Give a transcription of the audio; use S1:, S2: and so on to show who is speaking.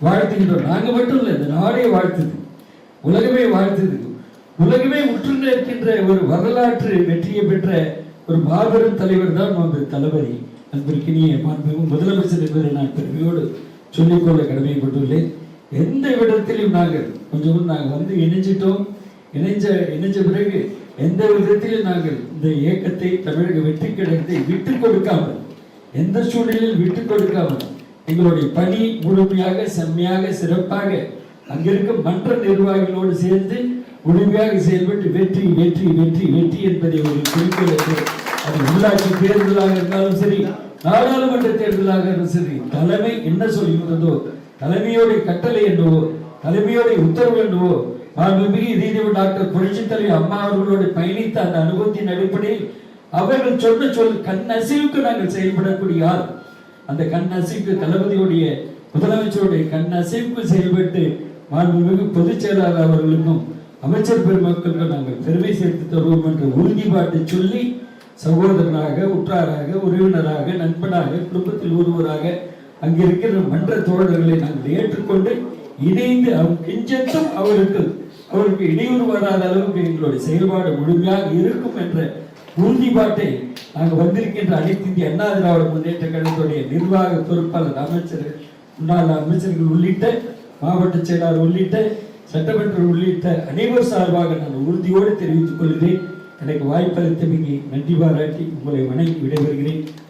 S1: வாழ்த்துகின்றோம். நாங்க மட்டும் இல்லை, இந்த நாடே வாழ்த்துது, உலகமே வாழ்த்துது. உலகமே உற்று நிற்கின்ற ஒரு வரலாற்று வெற்றியை பெற்ற ஒரு மாபெரும் தலைவர் தான் நமது தளபதி அன்பிற்கினிய மாண்புமிகு முதலமைச்சர் என்பதை நான் பெருமையோடு சொல்லிக்கொள்ள கடமைப்பட்டுள்ளேன். எந்த விதத்திலும் நாங்கள் கொஞ்சம் நாங்கள் இணைஞ்சிட்டோம். இணைஞ்ச பிறகு எந்த விதத்திலும் நாங்கள் இந்த இயக்கத்தை, தமிழக வெற்றி கழகத்தை விட்டுக் கொடுக்காமல், எந்த சூழ்நிலையில் விட்டுக் கொடுக்காமல் எங்களுடைய பணி முழுமையாக, செம்மையாக, சிறப்பாக அங்கிருக்கும் மன்ற நிர்வாகிகளோடு சேர்ந்து முழுமையாக செயல்பட்டு வெற்றி வெற்றி வெற்றி வெற்றி என்பதை ஒரு குறிப்பிட்டு, அது உள்ளாட்சி தேர்தலாக இருந்தாலும் சரி, நாடாளுமன்ற தேர்தலாக இருந்தாலும் சரி, தலைமை என்ன சொல்லுகிறதோ, தலைமையோடைய கட்டளை என்னவோ, தலைமையோடைய உத்தரவு என்னவோ, மாண்புமிகு நீதிபதி டாக்டர் புரட்சித் தலைவர் அம்மா அவர்களோடு பயணித்த அந்த அனுபவத்தின் அடிப்படையில் அவர்கள் சொன்ன கண் அசைவுக்கு நாங்கள் செயல்படக்கூடிய ஆள். அந்த கண் அசைவுக்கு, தளபதியுடைய முதலமைச்சருடைய கண் அசைவுக்கு செயல்பட்டு மாண்புமிகு பொதுச் செயலாளர் அவர்களுக்கும் அமைச்சர் பெருமக்களுக்கும் நாங்கள் பெருமை சேர்த்து தருவோம் என்ற உறுதிப்பாட்டை சொல்லி, சகோதரனாக, உற்றாராக, உறவினராக, நண்பனாக, குடும்பத்தில் ஒருவராக அங்கிருக்கிற மன்ற தோழர்களை நாங்கள் ஏற்றுக்கொண்டு இணைந்து கெஞ்சத்தும் அவருக்கு இடையூறு வராத அளவுக்கு எங்களுடைய செயல்பாடு முழுமையாக இருக்கும் என்ற உறுதிப்பாட்டை நாங்கள் வந்திருக்கின்ற அனைத்து இந்திய அண்ணா திராவிட முன்னேற்ற கழகத்துடைய நிர்வாக பொறுப்பாளர், அமைச்சர்கள், முன்னாள் அமைச்சர்கள் உள்ளிட்ட, மாவட்ட செயலாளர் உள்ளிட்ட, சட்டமன்ற உள்ளிட்ட அனைவர் சார்பாக நான் உறுதியோடு தெரிவித்துக் கொள்கிறேன். எனக்கு வாய்ப்பளித்தமைக்கு நன்றி பாராட்டி உங்களை வணங்கி விடைபெறுகிறேன்.